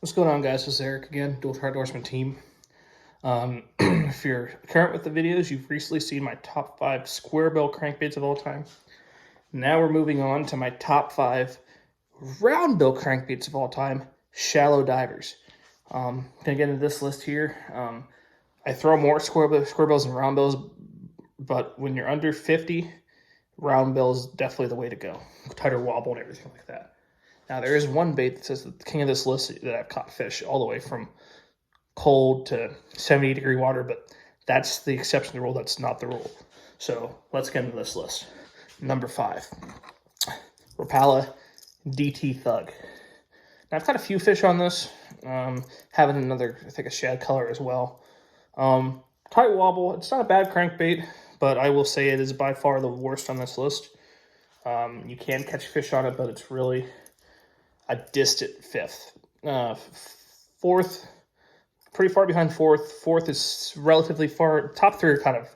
What's going on, guys? This is Eric again, Dual Threat Endorsement Team. If you're current with the videos, you've recently seen my top 5 square bill crankbaits of all time. Now we're moving on to my top 5 round bill crankbaits of all time, shallow divers. Gonna get into this list here. I throw more square bills than round bills, but when you're under 50, round bill is definitely the way to go. Tighter wobble and everything like that. Now, there is one bait that says the king of this list that I've caught fish all the way from cold to 70-degree water, but that's the exception to the rule. That's not the rule. So let's get into this list. Number 5, Rapala DT Thug. Now, I've caught a few fish on this. Having another, I think, a shad color as well. Tight wobble. It's not a bad crankbait, but I will say it is by far the worst on this list. You can catch fish on it, but it's really a distant 5th. 4th, pretty far behind 4th. 4th is relatively far. Top 3 are kind of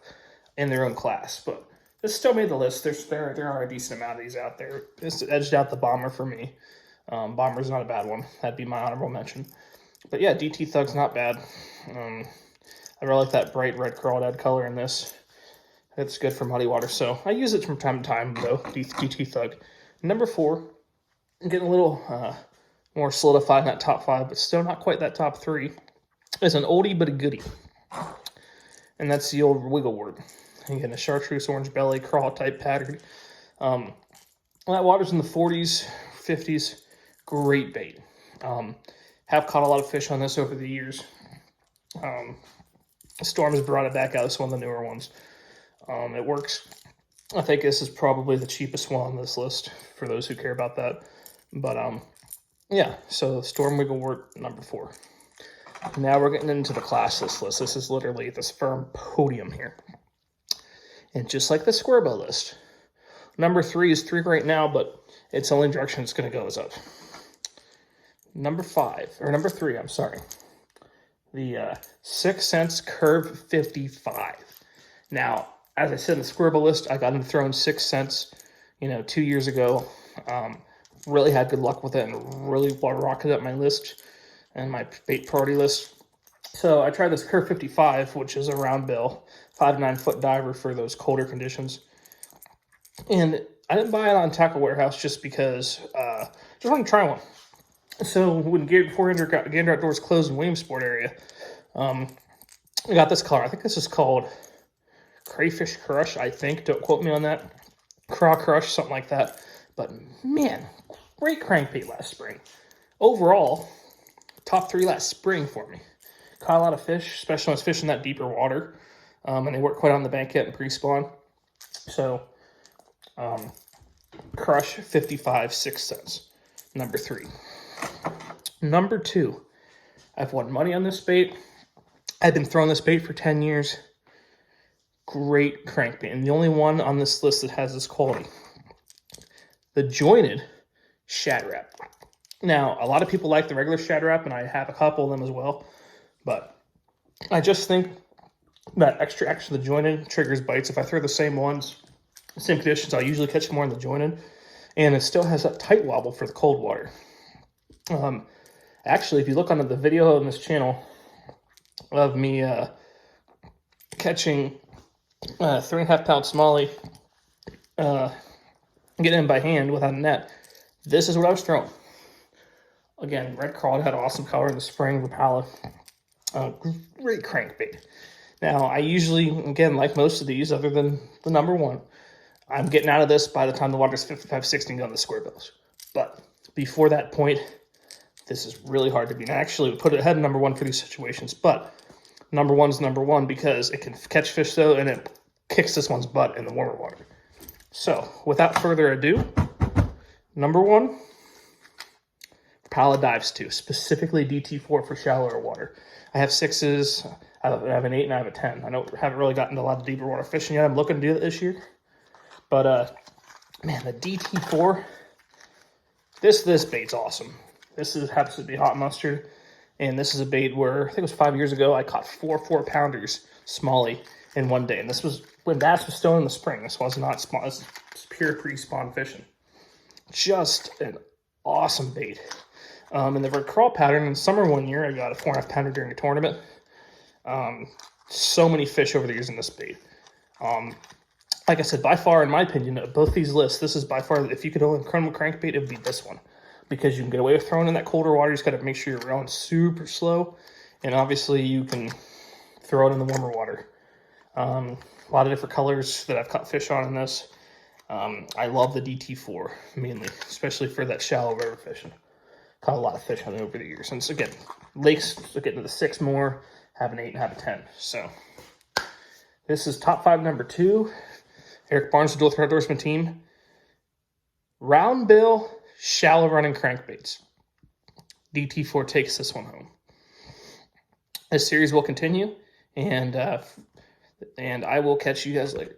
in their own class, but this still made the list. There are a decent amount of these out there. This edged out the Bomber for me. Bomber's not a bad one. That'd be my honorable mention. But yeah, DT Thug's not bad. I really like that bright red crawdad color in this. It's good for muddy water, so I use it from time to time, though. DT Thug. Number 4, I'm getting a little more solidified in that top 5, but still not quite that top 3. It's an oldie but a goodie, and that's the old Wigglewort. Again, a chartreuse orange belly crawl type pattern. That water's in the 40s, 50s. Great bait. Have caught a lot of fish on this over the years. Storm has brought it back out. It's one of the newer ones. It works. I think this is probably the cheapest one on this list for those who care about that. But yeah, so Storm Wigglewort, number 4. Now we're getting into the classless list. This is literally this firm podium here. And just like the square bill list, number 3 is 3 right now, but its only direction it's going to go is up. Number 3, I'm sorry. The 6 Sense Curve 55. Now, as I said in the square bill list, I got into throwing 6 Sense, 2 years ago. Really had good luck with it and really rocketed up my list and my bait priority list. So I tried this Curve 55, which is a round bill, 5 to 9 foot diver for those colder conditions. And I didn't buy it on Tackle Warehouse just because just wanted to try one. So when before Gander Outdoors closed in Williamsport area, I got this color. I think this is called Crayfish Crush, I think. Don't quote me on that. Craw Crush, something like that. But man, great crankbait last spring. Overall, top 3 last spring for me. Caught a lot of fish, especially when I was fishing that deeper water. And they weren't quite on the bank yet in pre-spawn. So, Crush 55, 6 Sense. Number 3. Number 2. I've won money on this bait. I've been throwing this bait for 10 years. Great crankbait. And the only one on this list that has this quality. The jointed Shad Rap. Now, a lot of people like the regular Shad Rap, and I have a couple of them as well. But I just think that extra action of the jointed triggers bites. If I throw the same ones, same conditions, I'll usually catch more in the jointed. And it still has that tight wobble for the cold water. Actually, if you look on the video on this channel of me catching 3.5 pound smallie, getting in by hand without a net, this is what I was throwing. Again, red crawdad had awesome color in the spring. Rapala, great crankbait. Now, I usually, again, like most of these, other than the number 1, I'm getting out of this by the time the water's 55, 60 and go on the square bills. But before that point, this is really hard to beat. And actually, we put it ahead of number 1 for these situations. But number 1 is number 1 because it can catch fish, though, and it kicks this one's butt in the warmer water. So, without further ado, number 1, Pallid Dives 2, specifically DT4 for shallower water. I have 6s, I have an 8, and I have a 10. I haven't really gotten into a lot of deeper water fishing yet. I'm looking to do that this year. But, man, the DT4, this bait's awesome. This happens to be hot mustard, and this is a bait where, I think it was 5 years ago, I caught 4 4-pounders smallie in one day. And this was when bass was still in the spring. This was not spawn, this is pure pre-spawn fishing. Just an awesome bait. In the crawl pattern, in summer one year, I got a 4.5 pounder during a tournament. So many fish over the years in this bait. Like I said, by far, in my opinion, of both these lists, this is by far, if you could own a crankbait, it would be this one. Because you can get away with throwing in that colder water. You just got to make sure you're reeling super slow. And obviously, you can throw it in the warmer water. A lot of different colors that I've caught fish on in this. I love the DT4, mainly, especially for that shallow river fishing. Caught a lot of fish on it over the years. And so, again, lakes, so getting to the 6 more, have an 8 and have a 10. So, this is top 5 number 2. Eric Barnes, the dual threat endorsement team. Round bill, shallow running crankbaits. DT4 takes this one home. This series will continue, and I will catch you guys later.